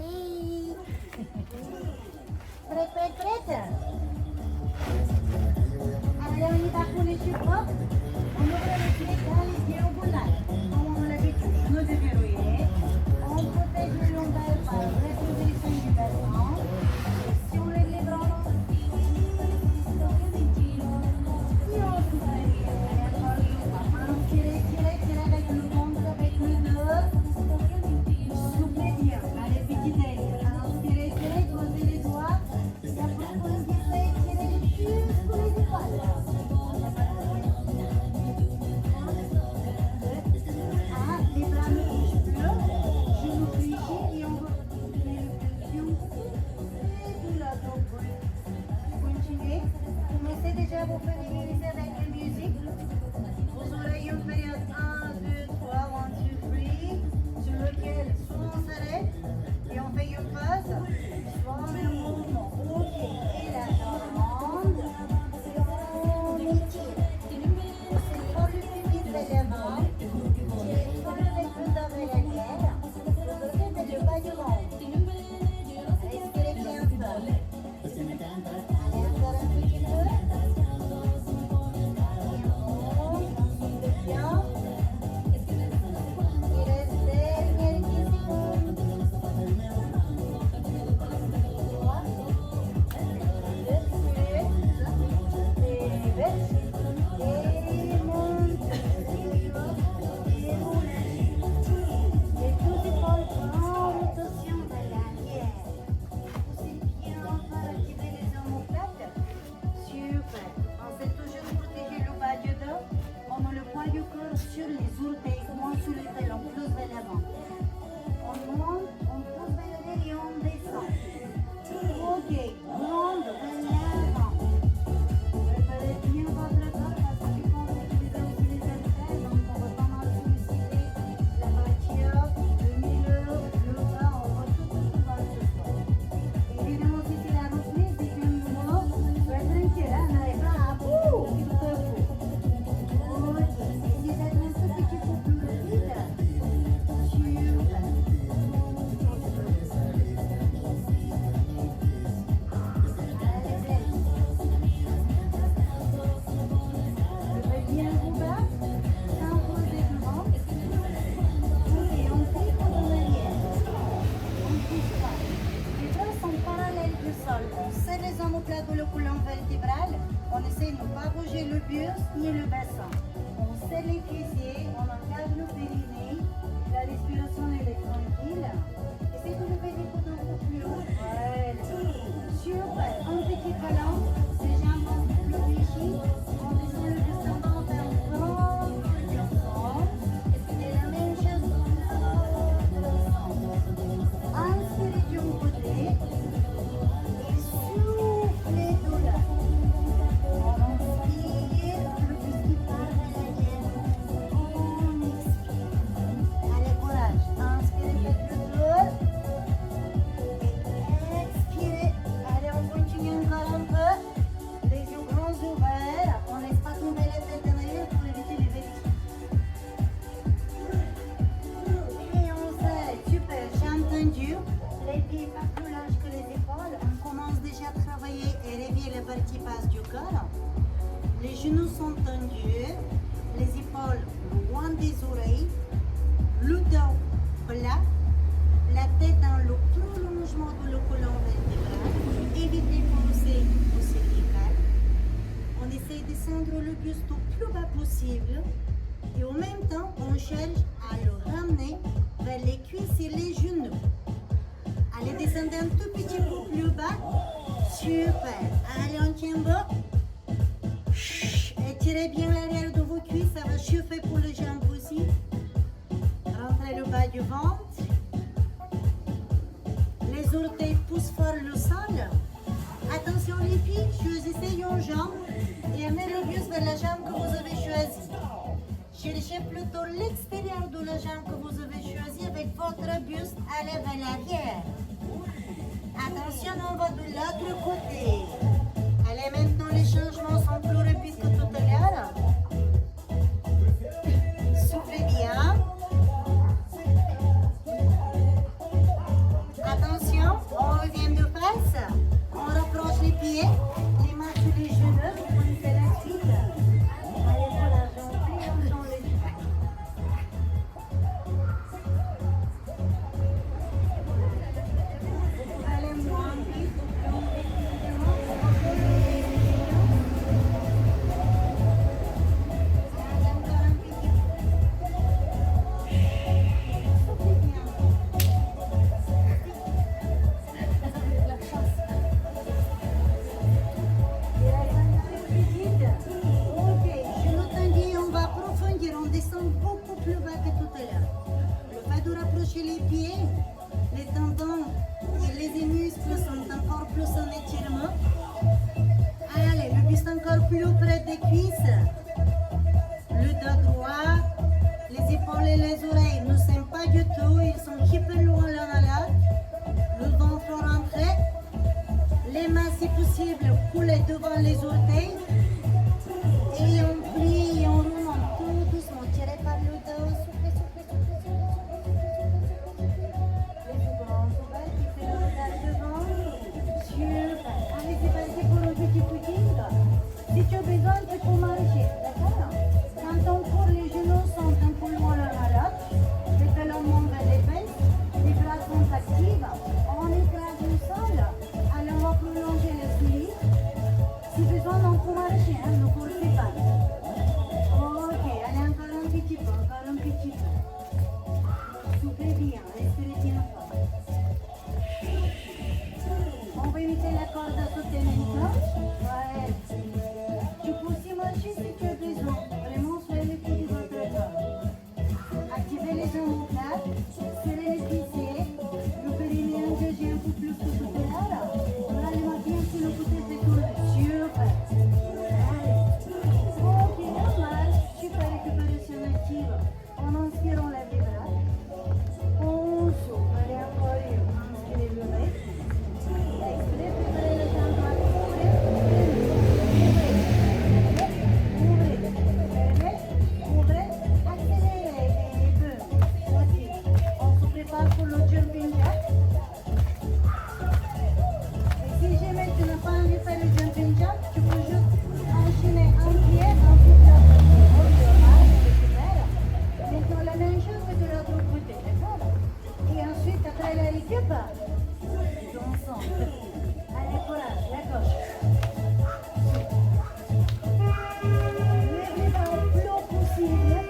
Hey. Prête. Alors, on y va pour les supports. On ouvre les pieds dans les pieds au boulot. Comme on l'habitude, nous déverrouiller. On protège le lombaire par rétroversion du bassin. Si on lève les bras, si on soulève, tirez avec le ventre, avec le dos. Soufflez bien. Allez, petit aile. Inspirez, posez les doigts. Et après, vous tirez les pieds pour les épaules. Les bras ne bougent plus. Genoux fléchis et on va continuer le flexion. Et tout là, donc, continuez. Commencez déjà à vous familiariser avec la musique. Vous aurez une période 1, 2, 3, 1, 2, 3, sur lequel soit on s'arrête et on fait une pause, soit on met un mouvement au pied et la jambe, on étire. C'est pour le plus vite vers l'avant, tirez fort avec le dos vers l'arrière, vous mettez le bas du ventre. Respirez bien fort. Allez, encore un petit peu. Bien. Il reste dernière question. Droit. Et monte. Et roule. Et tout épaules en rotation vers l'arrière. Poussez bien pour activer les omoplates. Super. On s'est toujours protégé le bas du dos. On a le poids du corps sur les orteils, moins sur les ailes, on pousse vers l'avant. On monte, on pousse vers l'arrière et on descend. Ok, monte vers l'avant. Préparez bien votre corps parce qu'il faut utiliser aussi les haltères, donc on va pas mal solliciter la voiture, le milieu, le bas, on va tout voir ce soir. Évidemment, si c'est la reprise, c'est qu'un mouvement, soyez tranquille, hein, n'arrivez pas à bout, tout à coup. Si vous êtes un tout petit peu plus rapide, levez bien vos bras, sans poser devant, et on pique en arrière. On ne pousse pas. Les bras sont parallèles du sol. On serre les omoplates de la colonne vertébrale. On essaie de ne pas bouger le buste ni le bassin. On serre les fessiers, on encadre le périnée. La respiration elle est tranquille. Essayez de lever les coudes un peu plus haut. Voilà. Super. Un petit câlin. Les jambes un peu plus fléchies. On descend le descendant vers le grand. Et la même chose dans l'autre sens. Inspirez du côté. Et soufflez de là. On inspire, le plus qui part vers l'arrière. On expire. Allez, courage. Inspirez, faites le tour. Et expirez. Allez, on continue encore un peu. Les yeux grands ouverts. On ne laisse pas tomber la tête en arrière pour éviter les vertiges. Et on s'arrête. Super. J'ai entendu. Les pieds pas plus larges que les épaules. On commence déjà à travailler et réveiller la partie basse du corps. Les genoux sont tendus, les épaules loin des oreilles, le dos plat, la tête dans le prolongement de la colonne vertébrale. Évitez de pousser au cervical. On essaie de descendre le buste au plus bas possible et en même temps on cherche à le ramener vers les cuisses et les genoux. Allez, descendez un tout petit peu plus bas. Super. Allez, on tient bon. Étirez bien l'arrière de vos cuisses, ça va chauffer pour les jambes aussi. Rentrez le bas du ventre. Les orteils poussent fort le sol. Attention les filles, choisissez une jambe et amenez le buste vers la jambe que vous avez choisie. Cherchez plutôt l'extérieur de la jambe que vous avez choisie avec votre buste, allez vers l'arrière. Attention, on va de l'autre côté. Allez, maintenant les changements sont plus rapides que tout à l'heure. Soufflez bien. Attention. pieds, les mains sur les genoux, vous prenez la suite. Allez, voilà, j'en dans les pieds. Vous pouvez aller moins vite, beaucoup plus bas que tout à l'heure. Le fait de rapprocher les pieds, les tendons et les muscles sont encore plus en étirement. Allez, le buste encore plus près des cuisses. Le dos droit, les épaules et les oreilles ne s'aiment pas du tout, ils sont hyper loin l'un à l'autre. Le ventre rentré, les mains si possible coulées devant les orteils. Et on plie et on remonte tout doucement, tiré par le dos, soufflez, soufflez, soufflez, soufflez. Les bras ouverts, qui fait le regard devant. Super. Allez, c'est parti pour un petit footing. Si tu as besoin, tu peux marcher, d'accord? Quand on court, les genoux sont un peu loin l'un à l'autre. Les talons montent vers les fesses, les bras sont actifs. On écrase le sol. Allez, on va prolonger le pli. Si besoin, on peut marcher, hein, ne courez pas. Ok, allez, encore un petit peu, encore un petit peu. Soufflez bien, respirez bien fort. On va éviter la corde à sauter maintenant. Ouais. Tu peux aussi marcher si tu as besoin. Vraiment, soyez le pied de votre corps. Activez les jambes plates, serrez les fessiers. Le périnée engagé un peu plus que tout à l'heure. Voilà, les mains bien sur le côté de tourner. Super. Allez. Ok, on marche. Super récupération active. On inspire, on lève les bras. On souffle. Allez, encore une. Inspirez le nez. Expirez, préparez le temps droit. Ouvrez. Ouvrez. Fermez. Ouvrez. Accélérez. Et boum. Ok. On se prépare pour le jumping jack. Et si jamais tu n'as pas envie de faire le jumping jack, tu peux juste enchaîner un pied, ensuite l'autre pied. Ok, super. Maintenant la même chose mais de l'autre côté, d'accord? Et ensuite, après la récup, ensemble. Allez, courage, la gauche. Lève les bras au plus haut possible.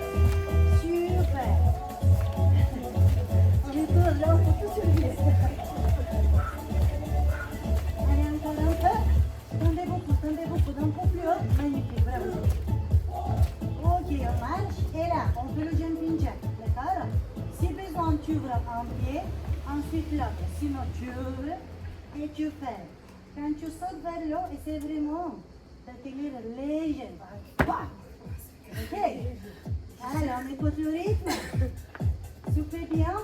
Super. On est tous là, on peut tout survivre. Allez, encore un peu. Tendez beaucoup, d'un peu plus haut. Magnifique, bravo. Ok, on marche. Et là, on fait le jumping jack, d'accord? Si besoin, tu ouvres un pied, ensuite l'autre. Sinon, tu ouvres et tu fais. Quand tu sautes vers l'eau, essaie vraiment d'atterrir léger. Ok? Alors, on écoute le rythme. Soufflez bien.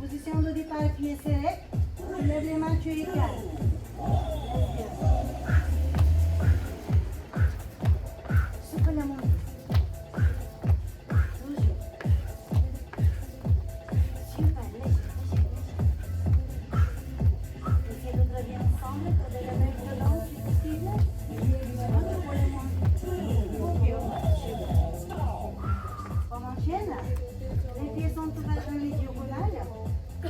Position de départ, pied serré. Tu lèves les mains, tu écales. Souffle la montée. Toujours. Super, léger. Essayez de travailler ensemble, de la même violence si possible. Pour les monter. Ok, on marche. On enchaîne. Les pieds sont ouverts dans les diagonales.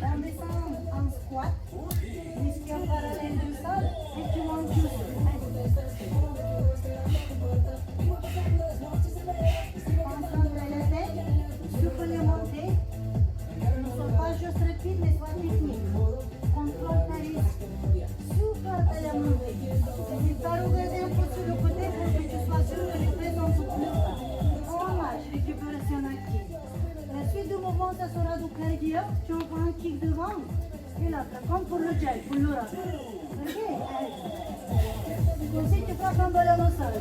On descend en squat. Les pieds en parallèle du sol. Et tu montes toujours. Concentre la tête. Souffle les montées. Ne sois pas juste rapide, mais sois technique. Contrôle ta risque. Souffle à la montée. N'hésite pas à regarder un peu sur le côté pour que tu sois sûr que les fesses sont plus bas. On marche, récupération active. La suite du mouvement, ça sera du cardio. Tu envoies un kick devant et l'autre, comme pour le gel, pour le rap. Ok, allez. Aussi, tu frappes un ballon au sol.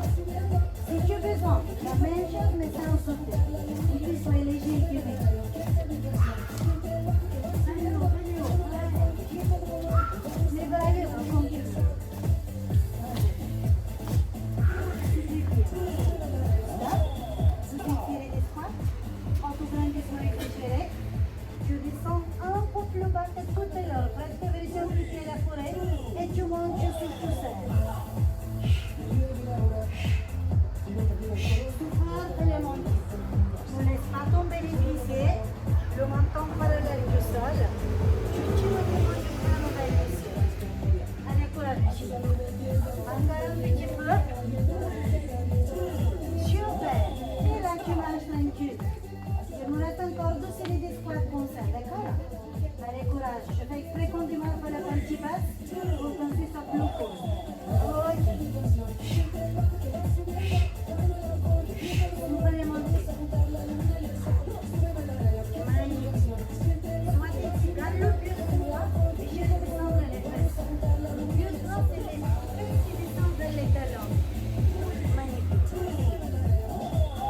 Si tu as besoin, la même chose, mais sans sauter. Et puis, sois léger et vite. Les bras libres, comme tu veux. Tu descends un peu plus bas que tout à l'heure, presque vers la forêt, et tu montes juste tout seul. un petit passe pour qu'on puisse faire plus court. Ok. Vous pouvez monter. Magnifique. Soyez égal le plus droit et je vais descendre les fesses. Le plus droit, c'est les fesses qui descendent les talons. Magnifique.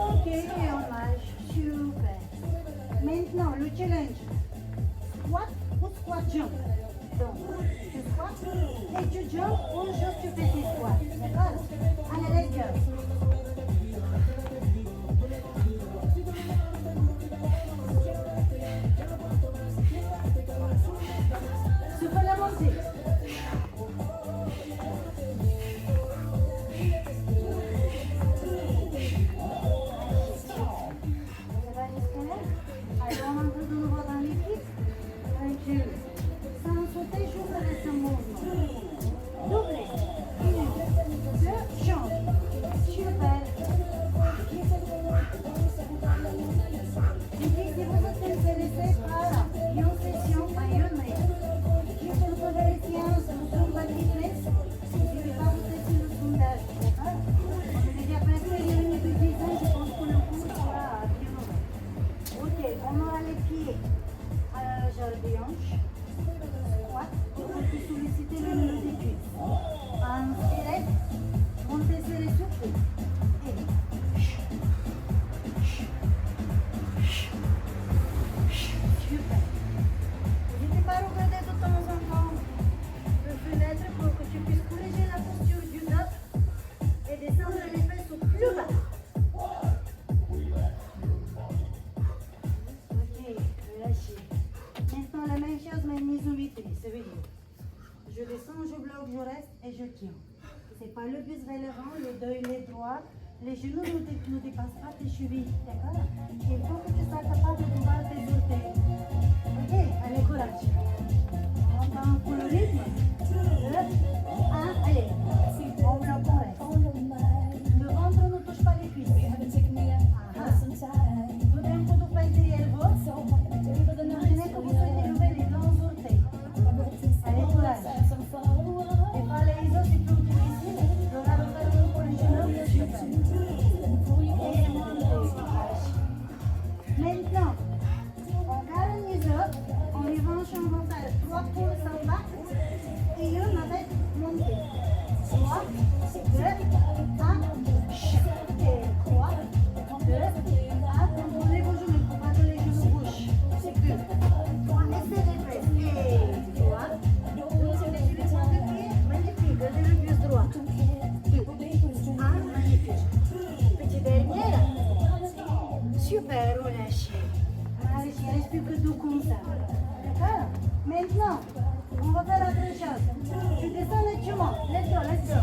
Ok, on marche. Super. Maintenant, le challenge. Squat ou squat jump. Donc, tu squats et tu jump ou juste tu fais tes squats. D'accord? Allez, let's go. Super la montée. Allez, on entre de nouveau dans l'équipe. Tranquille. Sans sauter, je ferai ce mouvement. Doublé. 1, 2, change. Super. Et puis, si vous êtes intéressé par une session à Ironman, juste pour vérifier un zumba fitness, je ne vais pas vous tester le sondage. D'accord? On est déjà presque à 1 minute de 10 ans, je pense que le cours sera bien ouvert. Ok, on aura les pieds à genre des hanches. Squat, pour solliciter le milieu des cuisses. Inspirez, montez sur les souffles. Et super. N'hésitez pas à regarder de temps en temps le fenêtre pour que tu puisses corriger la posture du dos et descendre les fesses au plus bas. Ok, relâchez. Maintenant la même chose mais en isométrie, ça veut dire je descends, je bloque, je reste et je tiens. C'est pas le plus relevant, le dos il est droit, les genoux ne dépassent pas tes chevilles, d'accord? Il faut que tu sois capable de voir tes orteils. Ok, allez, courage. On va pour le rythme. 2, 1, allez. On bloque, on reste. Le ventre ne touche pas les cuisses. Tout d'un coup, vous faites des elbows. Imaginez que vous souhaitez lever les longs orteils. Allez, courage. Et par les isos, c'est plus difficile. Le ramener pour les genoux, super. Et montez. Maintenant, on garde un iso. En revanche, on va faire 3 pouces en bas. Et une avec montée. 3, 2, 1. Et 3, 2, 1. Contrôlez vos genoux. Il ne faut pas que les genoux bougent. C'est good. 3, essayez les fesses. Et 3. Magnifique, gardez le plus droit. 2, 1, magnifique. Petit dernier. Super, relâchez. Allez, il ne reste plus que 2 comme ça. D'accord? Maintenant, on va faire autre chose. Tu descends et tu montes. Let's go, let's go.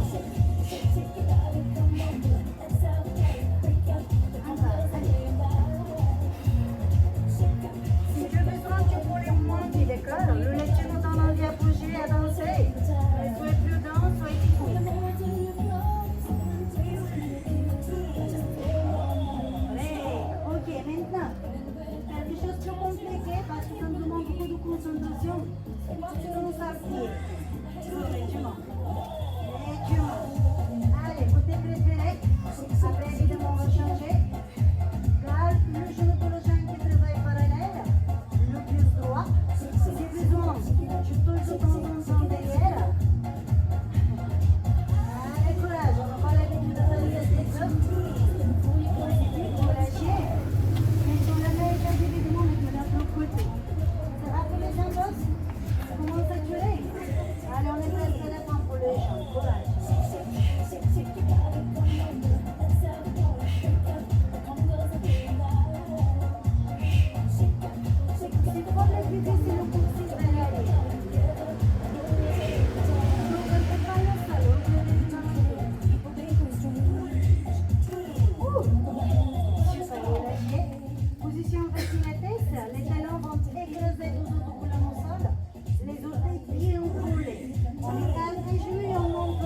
Encore, allez. Si tu as besoin, tu peux les monter, d'accord? Le lecture nous donne envie à bouger, à danser. Mais soyez prudent, soyez cool. Ok, maintenant, quelque chose de plus compliqué parce que ça me demande beaucoup de concentration. Tu commences à pied. Tu montes. Et tu montes. Allez, côté préféré. Après, évidemment, on va changer. Garde le genou pour le jambe qui travaille parallèle. Le plus droit. Si besoin, tu peux de temps en temps derrière. Allez, courage. On va pas l'habitude de faire des exos. Relâchez. Mais sur le mec, évidemment, mais tu l'as de l'autre côté. Ça va pour les jambes? Comment ça durer? Allez, on est presque à la fin pour les jambes. Courage. C'est pas le plus difficile le coursier de l'aller. Donc, on ne fait pas le salon, on fait super, relâchez. Position facilitatrice, les talons vont écraser les autres colonnes au sol, les orteils bien collés. On écale les genoux et on monte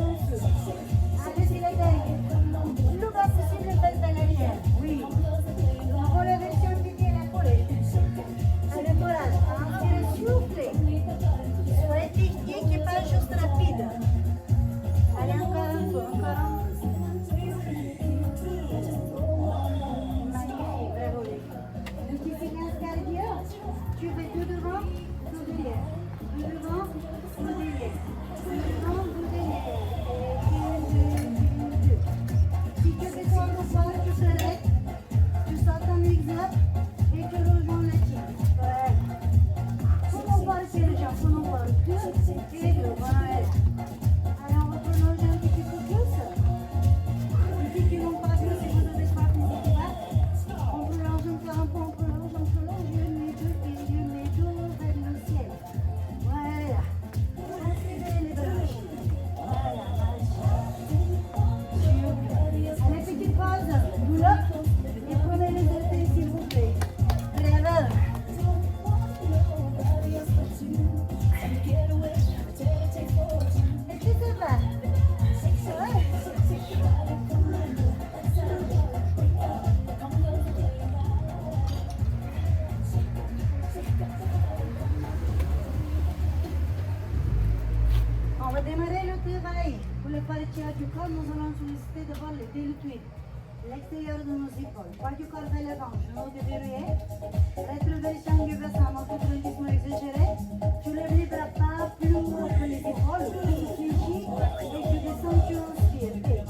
démarrer le travail pour le partie du corps, nous allons solliciter d'abord les délutudes. L'extérieur de nos épaules, poids du corps vers l'avant, genoux déverrouillés, rétroversion du bassin, mototraumatisme exagéré. Tu lèves les bras pas plus haut que les épaules, tu fléchis et tu descends, tu inspires.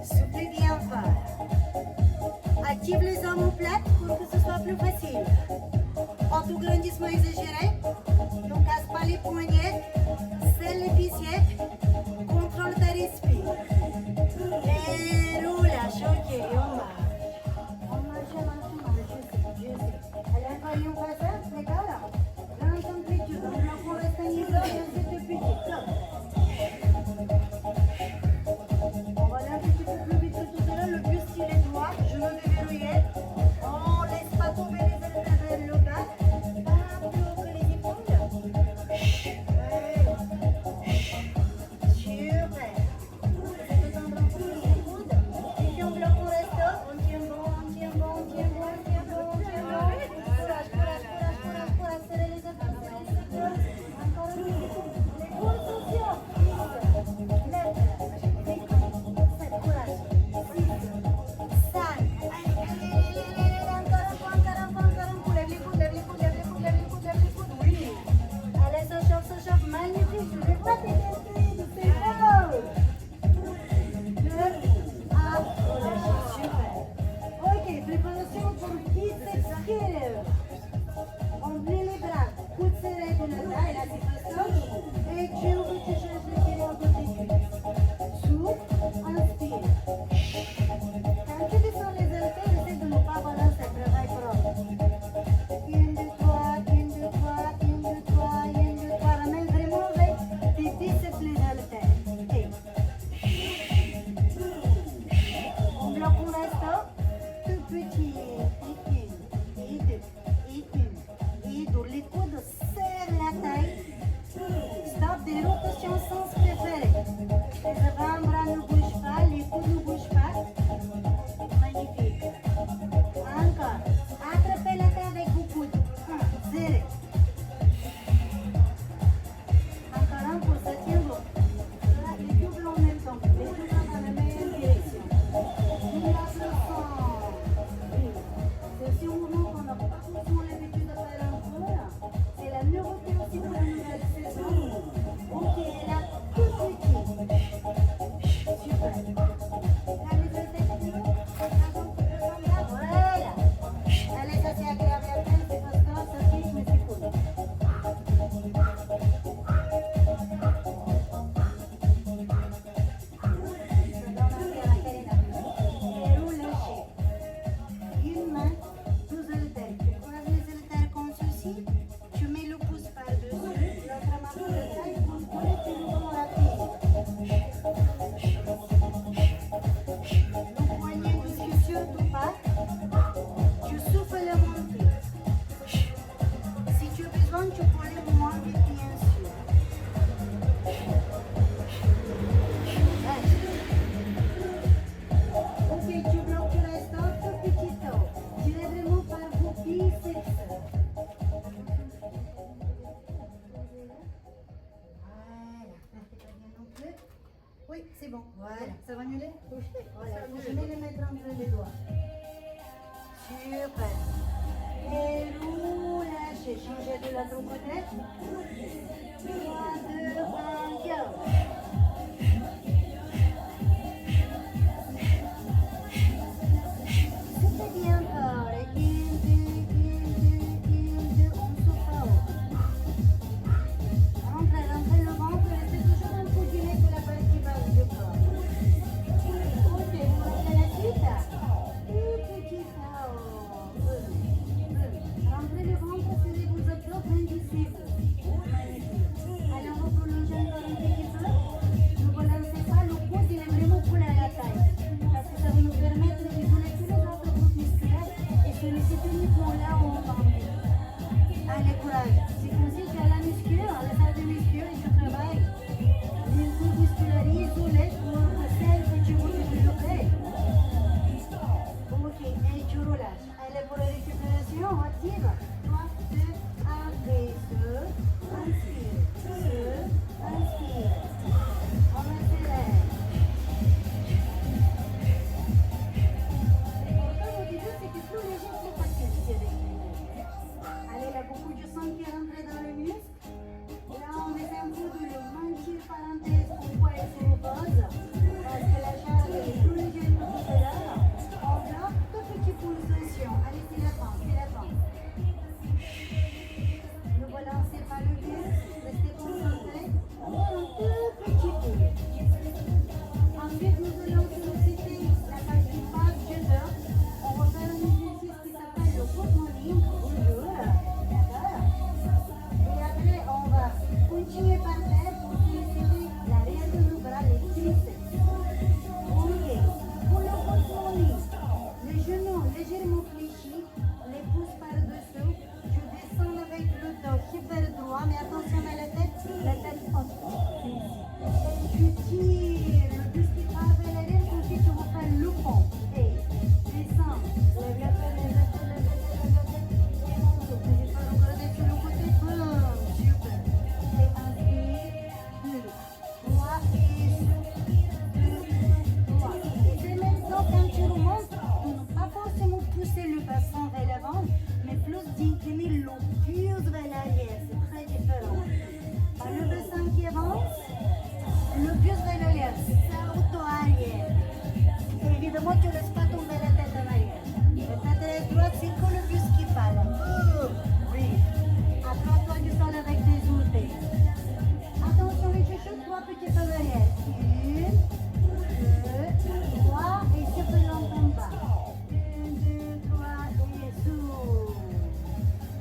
Soufflez bien fort. Active les omoplates pour que ce soit plus facile. Autograndissement exagéré. Ne casse pas les poignets. Serre les biceps. Contrôle ta respire. Et roule à choquer. On marche, je sais. Allez, encore une fois ça, c'est là. Grande amplitude. On reste en isolé, c'est tout petit. On va aller un petit peu plus vite que tout à l'heure, le buste il est droit, genoux déverrouillés. On laisse pas tomber les haltères vers le bas, pas plus haut que les épaules. Super. C'est détendre un peu les coudes. Et puis on bloque au resto, on tient bon, on tient bon, on tient bon, on tient bon, on tient bon. Courage, courage, courage, courage, courage, serrez les épaules, serrez les épaules. Encore un petit coup. Les coudes sociaux. 6. Continuez par terre pour serrer l'arrière de nos bras, les triceps. Ok. Pour le contourner, les genoux légèrement fléchis, les pouces par-dessous. Tu descends avec le dos qui vers droit, mais attention à la tête haute. Tu tires le buste qui part vers l'arrière, ensuite tu refais le pont. Et descends, lève la tête, lève la tête, lève la tête, lève la tête. Et monte, n'hésite pas à regarder sur le côté. Boum, super. Et inspire, 2, 3 et souffle, 2, 3. Et c'est maintenant quand tu remontes, pas forcément pousser le bassin vers l'avant, mais plus d'incliner le plus vers l'arrière. C'est très différent. Pas le bassin qui avance, le plus vers l'arrière. Salto arrière. Et évidemment, tu ne laisses pas tomber la tête en arrière. La tête droite, c'est que le buste qui parle. Oui. Attrape-toi du sol avec tes orteils. Attention, les chouchous, 3 petits pas en arrière. 1, 2, 3 et souffle longtemps bas. 1, 2, 3 et souffle.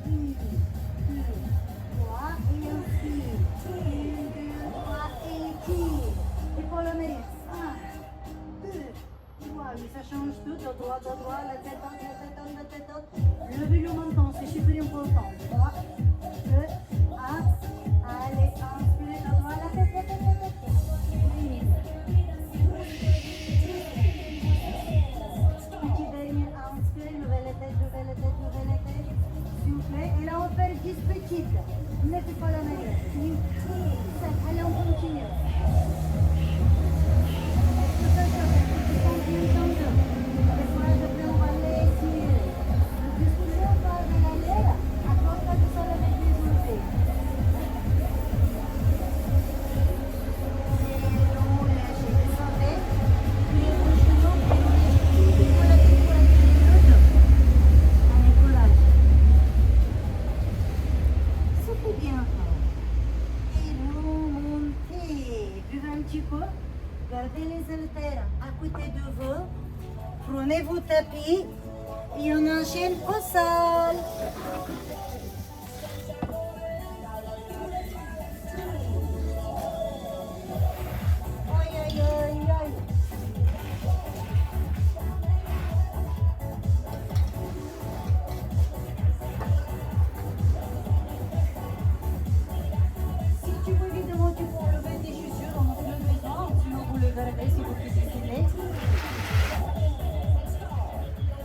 1, 2, 3 et inspire. 1, 2, 3 et tire. Et pour le mérite. 1, 2, 3. Oui, ça change tout. De droit, la tête haute, la tête haute, la tête haute. Levez le menton, c'est super important. 3, 2, 1. Allez, inspirez de droit, la tête, la tête, la tête. Oui. Petit dernier, inspirez, levez la tête, levez la tête, levez la tête. Soufflez. Et là, on fait 10 petites. Ne faites pas la manière. 8, 7. Allez, on continue. Est-ce que ça chauffe? Est-ce que tu sens bien ton dos? Avec courage, après, on va l'étirer. Le buste chauffe vers l'arrière. Accroche-toi du sol avec les orteils. Et on lâche. Descendez. Puis les genoux, puis on lâche. Puis pour la tête, le dos. Allez, courage. Soufflez bien fort. Et remontez. Buvez un petit peu. Gardez les haltères à côté de vous. Prenez vos tapis et on enchaîne au sol. Aïe, aïe, aïe, aïe. Si tu veux, évidemment, tu peux enlever tes chaussures en le maison, sinon vous le gardez si vous décidez.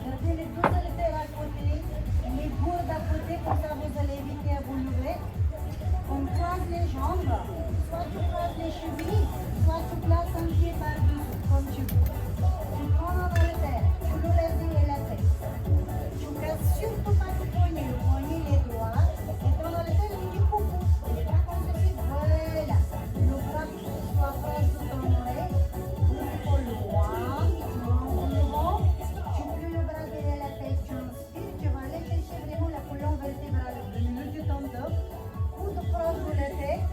Gardez les deux haltères à côté, les gourdes à côté, comme ça vous allez éviter à vous lever. On croise les jambes, soit tu croises les chevilles, soit tu places un pied par-dessous, comme tu veux. Tu prends un haltère, tu le lèves et la tête. Tu ne casses surtout pas le poignet il est droit, et ton haltère il est coucou. Il est pas comme ceci, voilà. Le bras soit proche de ton oreille, l'épaule droite, tu montes le vent, tu plies le bras derrière la tête, tu inspires, tu vas aller chercher vraiment la colonne vertébrale au milieu du ton dos, ou de proche de la tête,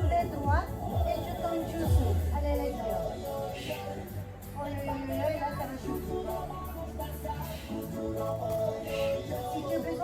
tête droite, et tu tombes dessous. Allez, let's go. Oh là, là, ça va chauffer. Si tu as besoin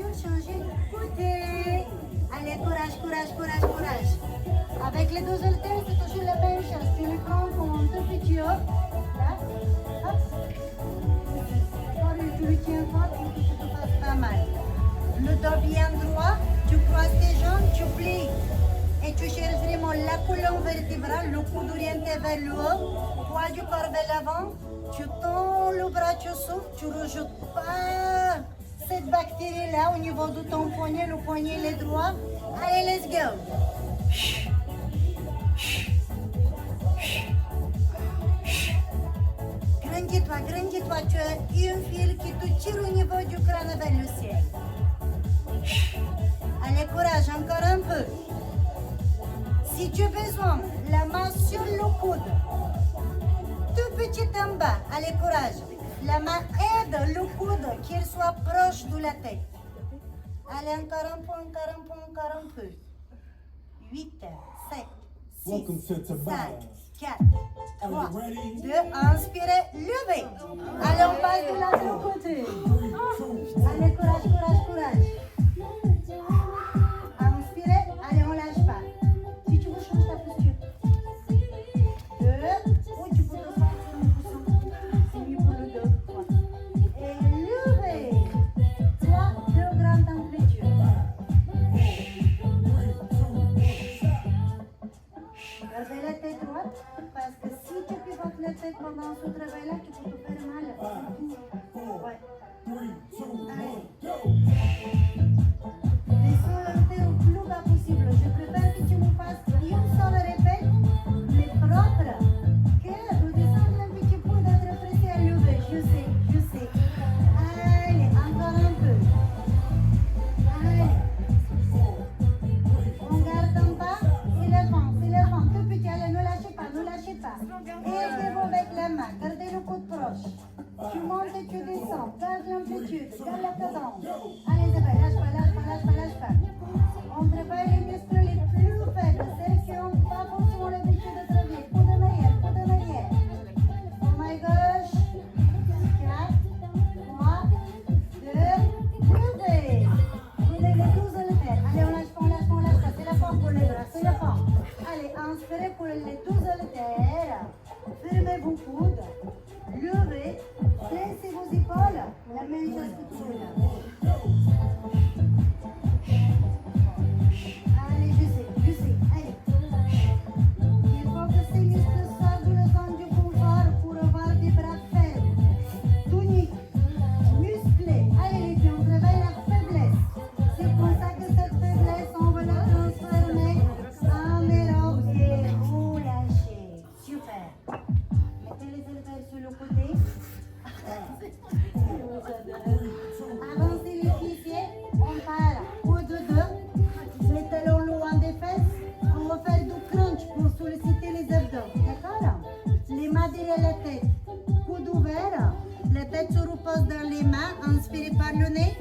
sûr, changer de côté. Allez, courage, courage, courage, courage. Avec les deux haltères, c'est toujours la même chose. Tu les prends comme un tout petit hop. Là, hop. Tu le tiens fort pour que ça te fasse pas mal. Le dos bien droit, tu croises tes jambes, tu plies. Et tu cherches vraiment la colonne vertébrale, le coude orienté vers le haut, poids du corps vers l'avant. Tu tends le bras, tu souffles, tu ne rejettes pas cette bactérie-là au niveau de ton poignet, le poignet il est droit. Allez, let's go. Grandis-toi, tu as un fil qui te tire au niveau du crâne vers le ciel. Allez, courage, encore un peu. Si tu as besoin, la main sur le coude, tout petit en bas, allez, courage. La main aide le coude qu'il soit proche de la tête. Allez, encore un peu, encore un peu, encore un peu. 8, 7, 6, 5, 4, 3, 2, inspirez, levez. Allez, on passe de l'autre côté. Allez, courage, courage, courage. Inspirez, allez, on lâche pas. Si tu veux changer ta posture. 2, ou tu peux te faire une position. C'est mieux pour le dos. 3. Et levez. 3, 2 grandes amplitudes. Gardez la tête droite, parce que si tu pivotes la tête pendant ce travail-là, tu peux te faire mal. Ouais. Allez. Descends la tête au plus bas possible. Je préfère que tu me fasses une seule répète, mais propre. Que de descendre un petit peu, d'être pressé à lever. Je sais. Allez, encore un peu. Allez. On garde en bas, c'est le vent, tout petit, allez, ne lâchez pas. Aidez-vous avec la main, gardez le coude proche. Tu montes et tu descends, garde l'amplitude, garde la cadence. Allez, Isabelle, lâche pas. On travaille les muscles les plus faibles, celles qui n'ont pas forcément l'habitude de travailler. Coude en arrière. En main gauche, 4, 3, 2, levez. Prenez les 12 haltères. Allez, on lâche pas, c'est la forme pour les bras, c'est la forme. Allez, inspirez pour les 12 haltères. Fermez vos coudes, levez, placez vos épaules, la même chose que tout à l'heure. Allez, je sais, allez. Il faut que ces muscles sortent de la zone du confort pour avoir des bras fermes, toniques, musclés. Allez les filles, on travaille la faiblesse. C'est pour ça que cette faiblesse, on va la transformer en aérobie. Vous lâchez. Super. Mettez les haltères sur le côté. Avancez les fessiers. On part. Coude de deux. Les talons loin des fesses. On va faire du crunch pour solliciter les abdos. D'accord? Les mains derrière la tête. Coude ouvert. La tête se repose dans les mains. Inspirez par le nez.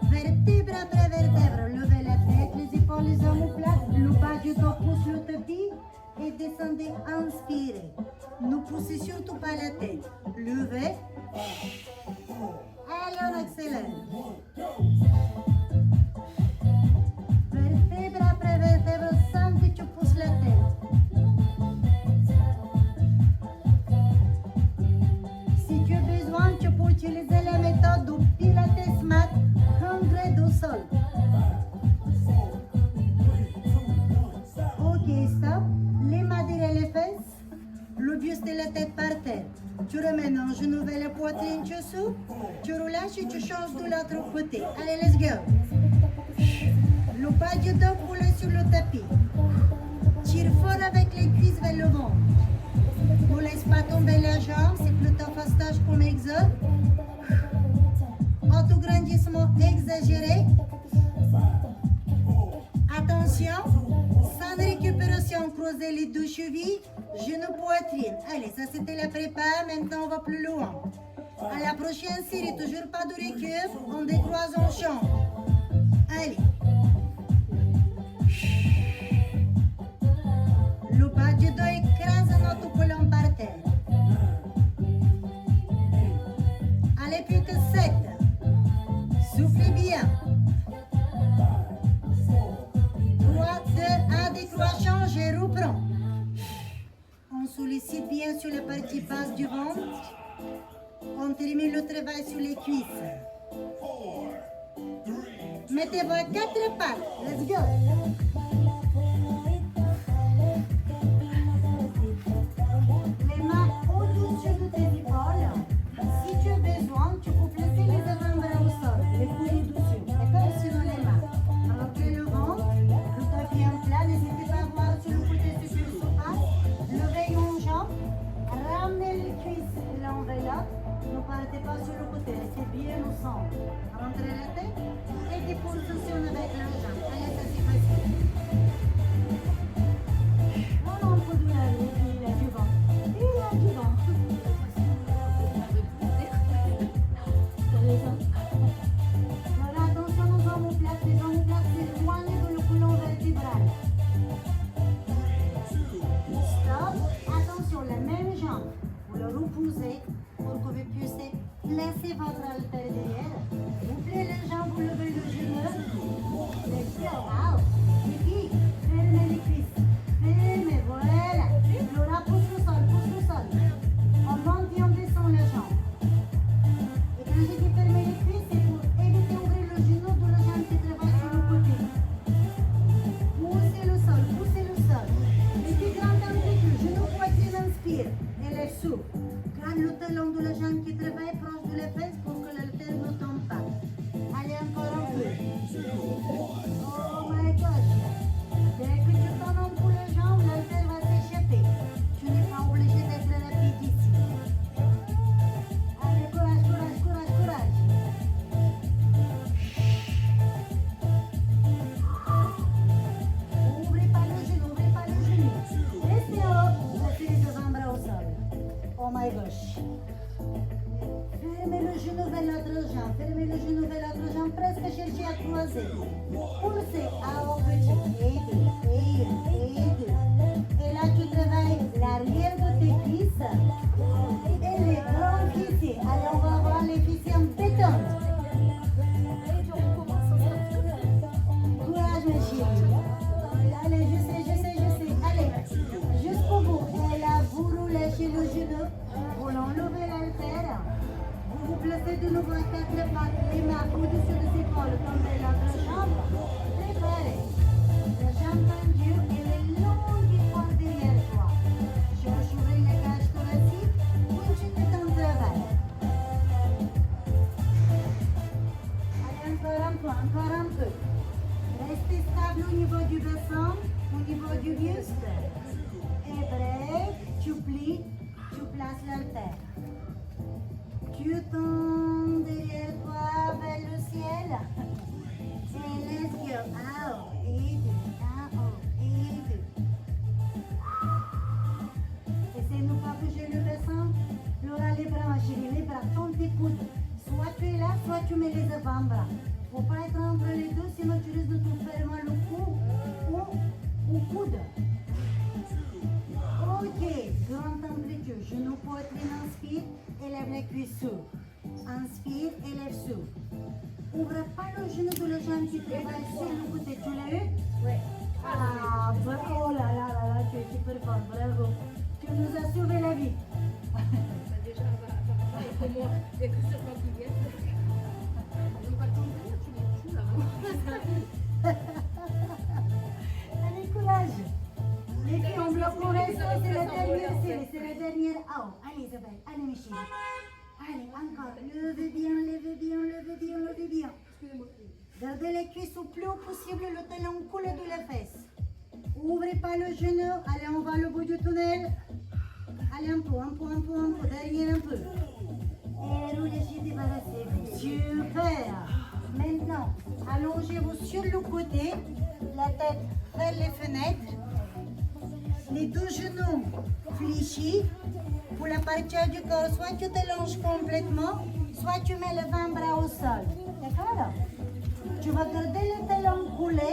Vertèbre après vertèbre. Levez la tête. Les épaules, les omoplates. Le bas du dos pousse le tapis. Et descendez, inspirez. Ne poussez surtout pas la tête. Levez. Allez, on accélère. Vertèbre après vertèbre, sans que tu pousses la tête. Si tu as besoin, tu peux utiliser la méthode du Pilates mat, 100 au sol. Ok, stop. Les mains derrière les fesses, le buste et la tête par terre. Tu remènes un genou vers la poitrine, tu souffles, tu relâches et tu changes de l'autre côté. Allez, let's go. Le bas du dos roule sur le tapis. Tire fort avec les cuisses vers le ventre. Ne laisse pas tomber la jambe, c'est plutôt fastoche comme exode. Autograndissement exagéré. Attention, sans récupération, croisez les deux chevilles, genoux, poitrine. Allez, ça c'était la prépa, maintenant on va plus loin. À la prochaine série, toujours pas de récup, on décroise, on change. Allez. Le bas du dos écrase notre colonne par terre. Allez, plus que 7. Soufflez bien. main sur la partie basse du ventre. On termine le travail sur les cuisses. Mettez-vous à 4 pattes. Let's go. Les mains au-dessus de tes épaules. Si tu as besoin, tu peux placer les avant-bras au sol, les coudes dessus. D'accord? Sinon les mains. Rentrez le ventre, le tapis en plat. N'hésitez pas à voir sur le côté ce qui se passe. Levez une jambe, ramenez les cuisses l'un vers l'autre. Ne partez pas sur le côté, restez bien au centre. Rentrez la tête et déposition avec la jambe. Allez, ça c'est facile. On en peut donner il a du vent. Il a du vent. Voilà, attention aux omoplates. Les omoplates, c'est éloigné de le colonne vertébrale. Stop. Attention, la même jambe. Vous le reposez pour que vous puissiez placer votre haltère derrière. Vous pliez les jambes, vous levez le genou. Let's go. Out. Et puis, fermez les cuisses. Fermez, voilà. Laura, pousse le sol, pousse le sol. On monte et on descend la jambe. Et quand je dis fermer les cuisses, c'est pour éviter d'ouvrir le genou de la jambe qui travaille sur le côté. Poussez le sol, poussez le sol. Et puis grande amplitude, genou poitrine inspire. Et les souffle. Garde le talon de la jambe qui travaille proche de la fesse pour que l'haltère ne tombe pas. Allez encore un peu. Oh my gosh. Dès que tu tournes un peu la jambe, l'haltère va s'échapper. Tu n'es pas obligé d'être rapide ici. Allez, courage, courage, courage, courage. Ouvrez pas le genou, ouvrez pas le genou. Restez haut, placez les avant-bras au sol. Oh my gosh. Fermez le genou vers l'autre jambe, fermez le genou vers l'autre jambe, presque cherchez à croiser. Poussez à haut petit. Et deux, et une, et deux. Et là tu travailles l'arrière de tes cuisses et les grands fessiers. Allez, on va voir les fessiers en détente. Courage ma chérie. Allez, je sais. Allez, jusqu'au bout. Et là, vous relâchez le genou. Vous l'enlevez l'haltère. Vous vous placez de nouveau à 4 pattes, les mains au-dessus des épaules, tombez l'autre jambe. Préparez. La jambe tendue et les longues épaules derrière toi. Cherche à ouvrir la cage thoracique. Continue ton travail. Allez, encore un peu. Restez stable au niveau du bassin, au niveau du buste. Et bref, tu plies, tu places l'haltère. Tu tombes derrière toi vers le ciel. Et let's go. Un haut et deux, un haut et deux. Essaye de ne pas bouger le bassin. Laura, les bras, ma chérie, les bras, tourne tes coudes. Soit tu es là, soit tu mets les avant-bras. Il ne faut pas être entre les deux, sinon tu risques de te faire mal au cou ou au coude. Ok, grande amplitude, genou, poitrine, inspire, élève les cuisses sous. Inspire, élève sous. Ouvre pas le genou de la jambe qui travaille sur le côté. Tu l'as eu? Oui. Ah, oh là là là là, tu es super fort, bravo. Tu nous as sauvé la vie. Déjà, pour moi, il n'y a que sur moi qui viennent. On va tomber, tu les tues avant. Allez, courage. Les filles, on bloque le reste, c'est la dernière série, c'est la dernière. Oh, allez Isabelle, allez mes chéris. Allez, encore, levez bien, levez bien, levez bien, levez bien. Excusez-moi. Gardez les cuisses au plus haut possible, le talon coule de la fesse. Ouvrez pas le genou, allez, on va au bout du tunnel. Allez, un peu, derrière un peu. Et roulez, débarrassez-vous. Super. Maintenant, allongez-vous sur le côté, la tête vers les fenêtres. Les deux genoux fléchis. Pour la partie du corps, soit tu t'allonges complètement, soit tu mets les 20 bras au sol. D'accord? Tu vas garder le talon coulé.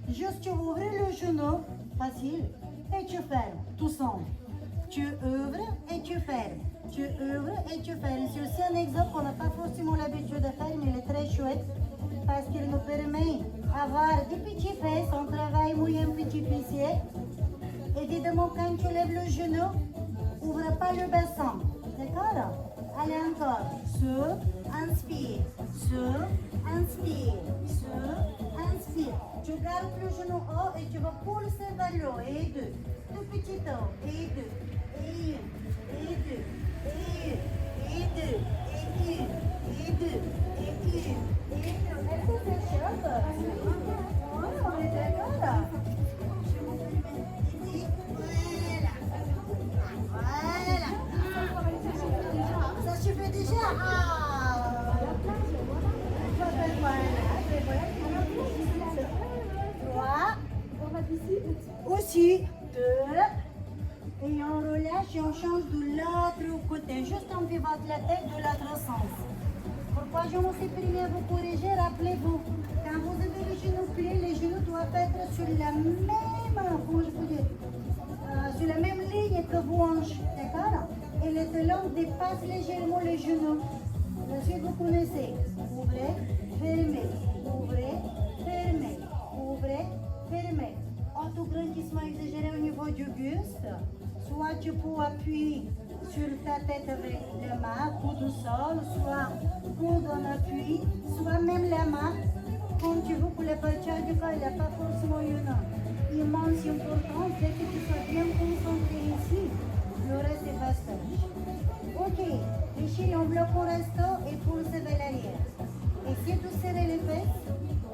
Juste tu ouvres le genou, facile, et tu fermes, tout seul. Tu ouvres et tu fermes. Tu ouvres et tu fermes. C'est aussi un exemple qu'on n'a pas forcément l'habitude de faire, mais il est très chouette parce qu'il nous permet d'avoir des petits fesses, on travaille mouiller un petit fessier. Évidemment, quand tu lèves le genou, Ouvre pas le bassin. D'accord? Allez encore. Souffle, inspire. Souffle, inspire. Souffle, inspire. Tu gardes le genou haut et tu vas pousser vers le haut. Et deux. Tout petit haut. Et deux. Et une. Et deux. Et une. Et deux. Et une. Et deux. Et une. Et deux. Est-ce que c'est chouette? Ouais, on est d'accord. Voilà. Ça suffit déjà. Ah. Trois. Aussi. Deux. Et on relâche et on change de l'autre côté. Juste on pivote la tête de l'autre sens. Pourquoi je me suis permis à vous corriger? Rappelez-vous, quand vous avez le genou plié, les genoux doivent être sur la même, comment je peux dire, sur la même ligne que vos hanches, d'accord? Et les talons dépassent légèrement les genoux. La suite, vous connaissez. Ouvrez, fermez, ouvrez, fermez, ouvrez, fermez. Autograndissement exagéré au niveau du buste. Soit tu peux appuyer sur ta tête avec les mains, coude au sol, soit coude en appui, soit même la main, comme tu veux pour les parties du corps, il n'y a pas forcément une immense importance, dès que tu sois bien concentré ici, le reste est passage. Ok, les chevilles en bloc au resto et poussez vers l'arrière. Essayez de serrer les fesses.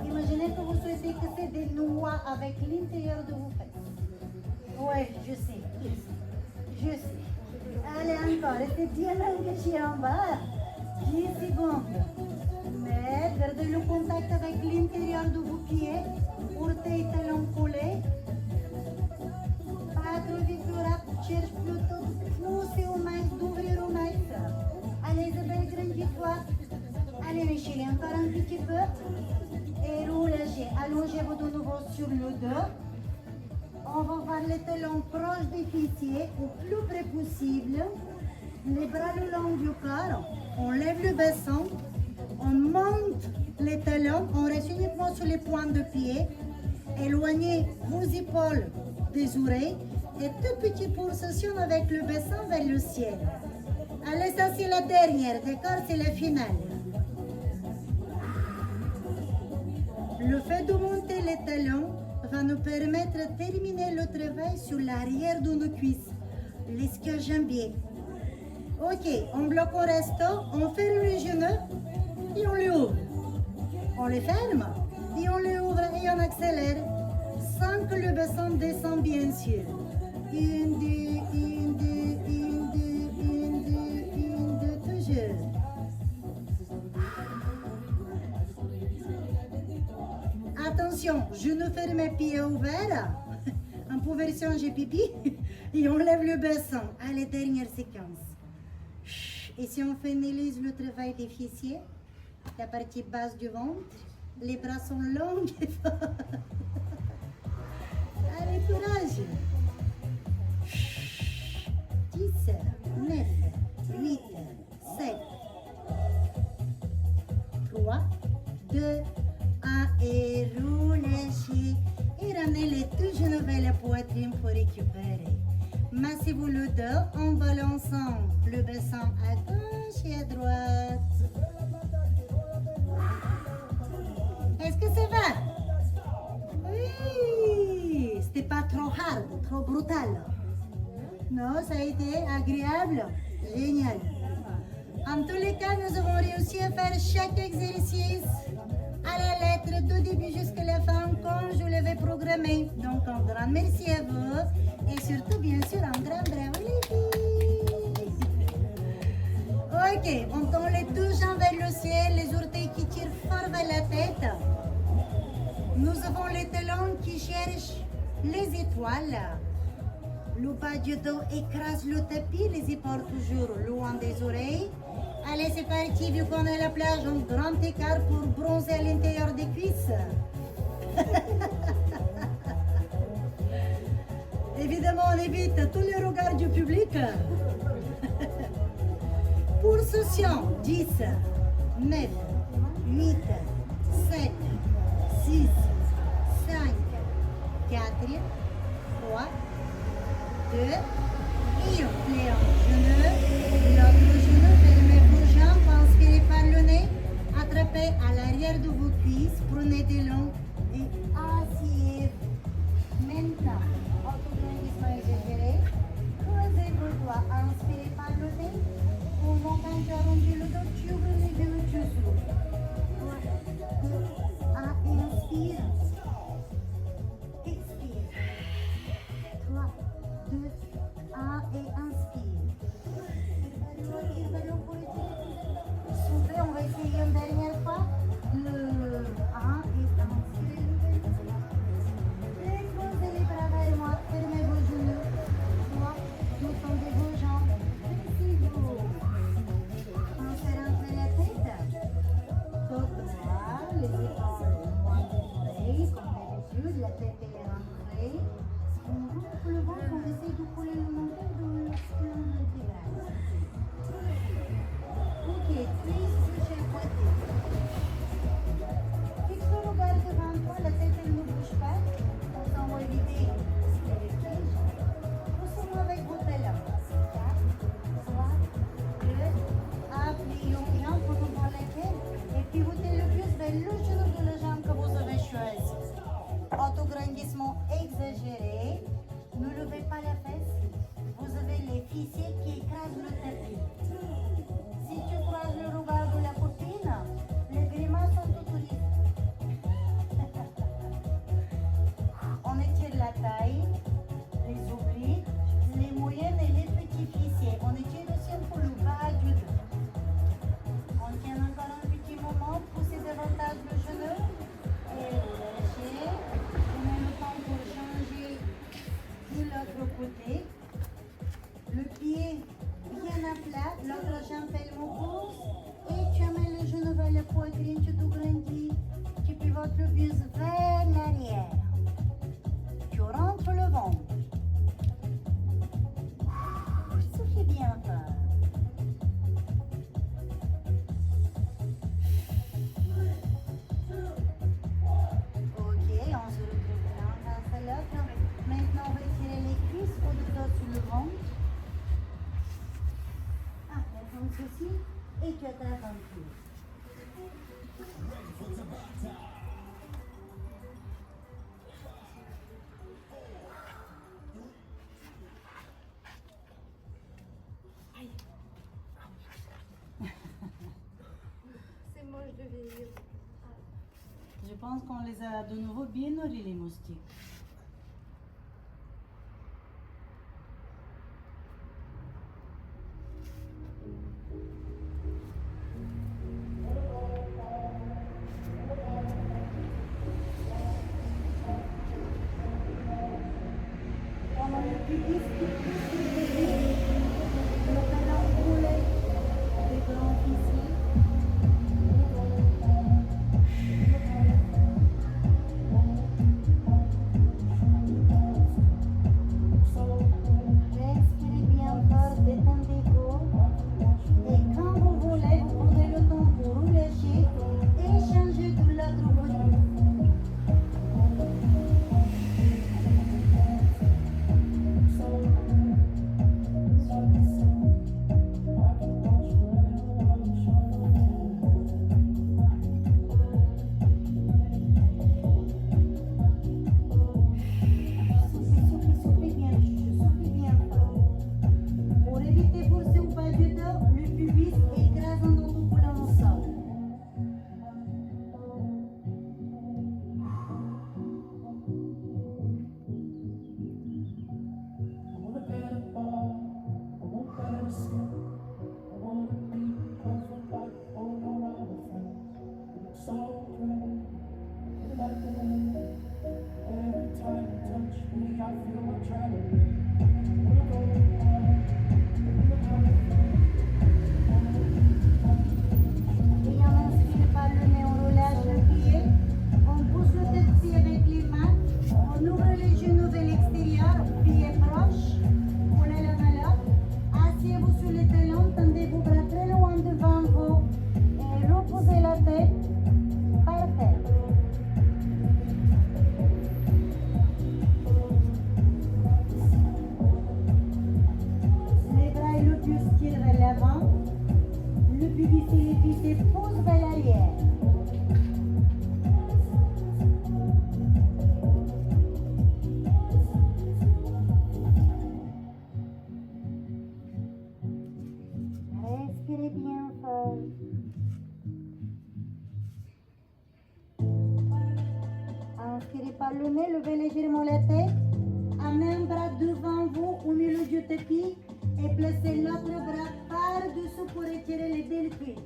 Imaginez que vous souhaitez casser des noix avec l'intérieur de vos fesses. Ouais, je sais. Je sais. Allez encore, restez bien engagé en bas. 10 secondes. Mais gardez le contact avec l'intérieur de vos pieds. Orteils talons collés. Pas trop vite, plus rapide. Cherche plutôt de pousser au max, d'ouvrir au max. Allez, Isabelle, grandis-toi. Allez, Michel, encore un petit peu. Et relâchez. Allongez vous de nouveau sur le dos. On va voir les talons proches des fessiers, au plus près possible. Les bras le long du corps. On lève le bassin. On monte les talons. On reste uniquement sur les pointes de pied. Éloignez vos épaules des oreilles. Et tout petit pulsation avec le bassin vers le ciel. Allez, ça c'est la dernière, d'accord? C'est la finale. Le fait de monter les talons va nous permettre de terminer le travail sur l'arrière de nos cuisses, l'ischio-jambier. Ok, on bloque au resto, on ferme les genoux et on les ouvre. On les ferme et on les ouvre et on accélère sans que le bassin descende bien sûr. Une, deux, une, deux, une, deux, une, deux, une, deux, toujours. Attention, genou fermé, pied ouvert. En position j'ai pipi. Et on lève le bassin. Allez, dernière séquence. Et si on finalise le travail des fessiers, la partie basse du ventre, les bras sont longs et forts. Allez, courage. 10, 9, 8, 7, 3, 2, 1 et relâchez. Et ramenez-les tout genoux vers la poitrine pour récupérer. Massez-vous le dos en balançant le bassin à gauche et à droite. Est-ce que ça va? Oui, c'était pas trop hard, trop brutal. Non, ça a été agréable, génial. En tous les cas, nous avons réussi à faire chaque exercice à la lettre, du début jusqu'à la fin, comme je l'avais programmé. Donc, un grand merci à vous et surtout, bien sûr, un grand bravo les filles. Ok, on tend les deux jambes vers le ciel, les orteils qui tirent fort vers la tête. Nous avons les talons qui cherchent les étoiles. Le bas du dos écrase le tapis, les épaules toujours loin des oreilles. Allez, c'est parti, vu qu'on est à la plage, un grand écart pour bronzer à l'intérieur des cuisses. Évidemment, on évite tous les regards du public. Pulsation, 10, 9, 8, 7, 6, 5, 4, 3, 2, et on développez à l'arrière de vos cuisses, prenez des longs et asseyez-vous. Maintenant, autograndissement exagéré, creusez vos doigts, inspirez par le nez. Au moment quand tu arrondis le dos, tu ouvres les yeux, tu souffles. 3, 2, 1 et inspire. Expire. 3, 2, 1 et inspire. Soufflez, on va essayer une dernière fois. Le 1 et inspirez. Déposez les bras vers moi, fermez vos genoux. 3, détendez vos jambes. Fixez-vous. Pensez rentrer la tête. Dos droit, les épaules loin des oreilles, comme d'habitude, la tête est rentrée. On gonfle le ventre, on essaie de couler le menton de l'ensemble vertébral. Ok, twist chez le côté. Fixe le regard devant toi, la tête elle ne bouge pas. On s'en va éviter les vertiges. Poussez-moi avec vos talons. 4, 3, 2, appuyons bien pour ouvrir la tête. Et pivotez le plus vers le genou de la jambe que vous avez choisi. Autograndissement exagéré. Ne levez pas la fesse. Vous avez les fessiers qui écrasent le tapis. Si tu croises le regard de la copine, les grimaces sont autorisées. On étire la taille, les obliques, les moyennes et les petits fessiers. On étire aussi un peu le bas du dos. On tient encore un petit moment, poussez davantage le genou et relâchez. Prenez le temps pour changer de l'autre côté. Le pied bien à plat, l'autre jambe fait le pouce et tu amènes le genou vers la poitrine, tu t'agrandis, tu pivotes le buste vers l'arrière. Tu rentres le ventre. Ça fait bien fort. Ok, on se retrouve l'un face à l'autre. Maintenant, on va tirer les cuisses au-dessus sur le ventre. Ah, la comme ceci. Et tu attaques un peu. C'est moche de vieillir. Je pense qu'on les a de nouveau bien nourris, les moustiques. Pendant le pubis, le talon roulé, les grands fessiers. pas le nez, levez légèrement la tête. Amenez un bras devant vous au milieu du tapis et placez l'autre bras par-dessous pour étirer les deux cuisses.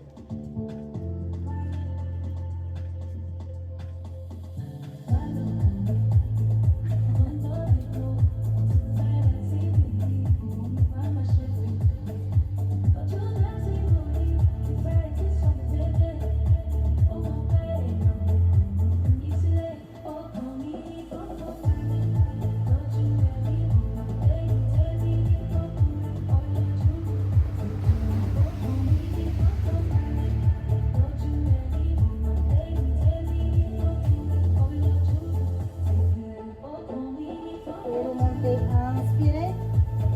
Et remontez, inspirez.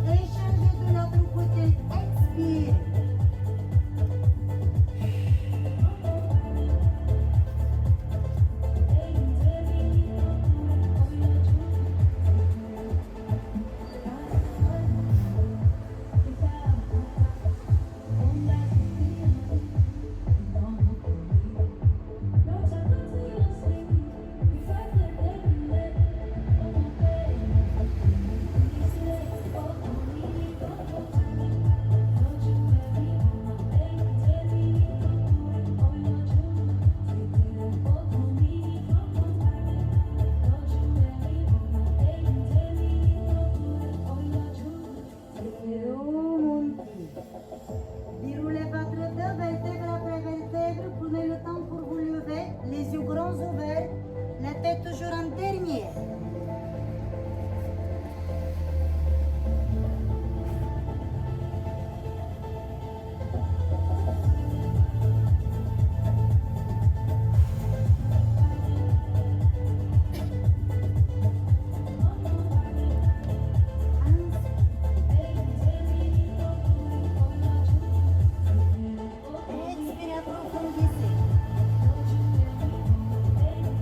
Et changez de l'autre côté, expirez. Déroulez votre dos, vertèbre après vertèbre. Prenez le temps pour vous lever, les yeux grands ouverts, la tête toujours en dernier. Expirez, approfondissez.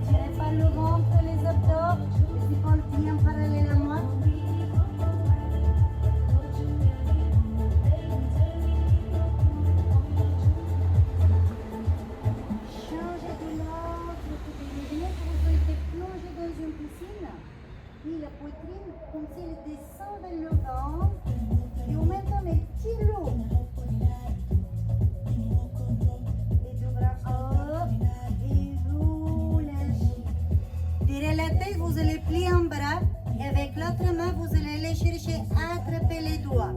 Tirez par le ventre, les abdos, les épaules bien parallèlement. Changez de l'autre côté. Imaginez que vous avez été plongé dans une piscine. Puis la poitrine, comme si elle descend vers le ventre. Et en même temps, elle tire l'eau. Les deux bras hop et vous lâchez. Derrière la tête, vous allez plier un bras et avec l'autre main, vous allez aller chercher à attraper les doigts.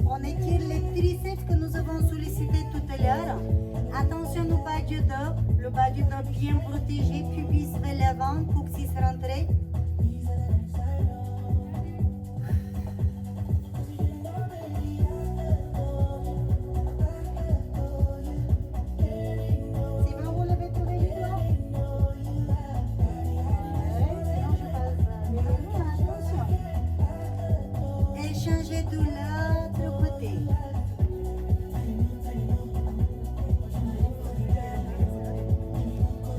On étire les triceps que nous avons sollicités tout à l'heure. Attention au bas du dos, le bas du dos bien protégé, pubis vers l'avant, coccyx rentré. C'est bon, vous l'avez trouvé du doigt? Sinon je passe derrière nous, attention. Et changez de l'autre côté.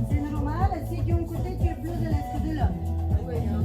C'est normal, si d'un côté tu es plus de l'autre que de l'autre. Oui, hein.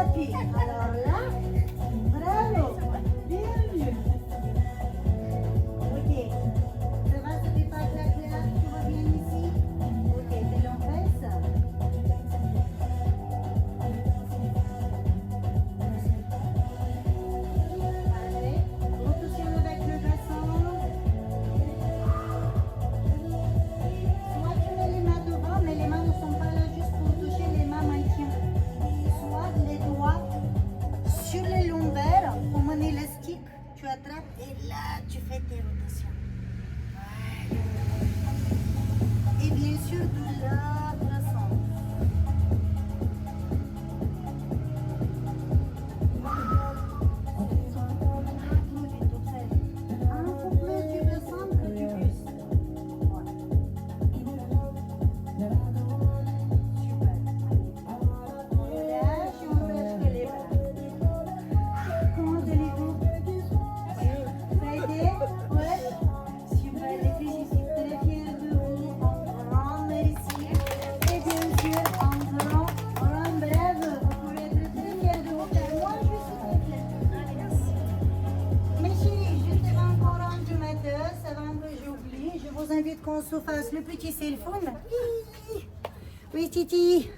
tapis. Alors là, bravo. Bienvenue. Ok. Ça va, ça fait pas de la glace, tu vois bien ici. Ok, t'es en face. Allez, rotation avec le bassin. Soit tu mets les mains devant, mais les mains ne sont pas là juste pour toucher, les mains maintiennent. Soit les doigts sur les lombaires, comme un élastique, tu attrapes et là tu fais tes rotations. Voilà. Et bien sûr de l'autre sens. Un peu plus tu descends que tu puisses. Voilà. Super. On relâche et on relâche les bras. Comment allez-vous? Ça a été? Ouais. Super, les filles, je suis très fière de vous. Un grand merci. Et bien sûr, un grand bravo. Vous pouvez être très fiers de vous car moi, je suis très fière. Merci. Mes chéris, juste avant qu'on rentre du matin, avant que j'oublie, je vous invite qu'on se fasse le petit cellphone. Oui, Titi.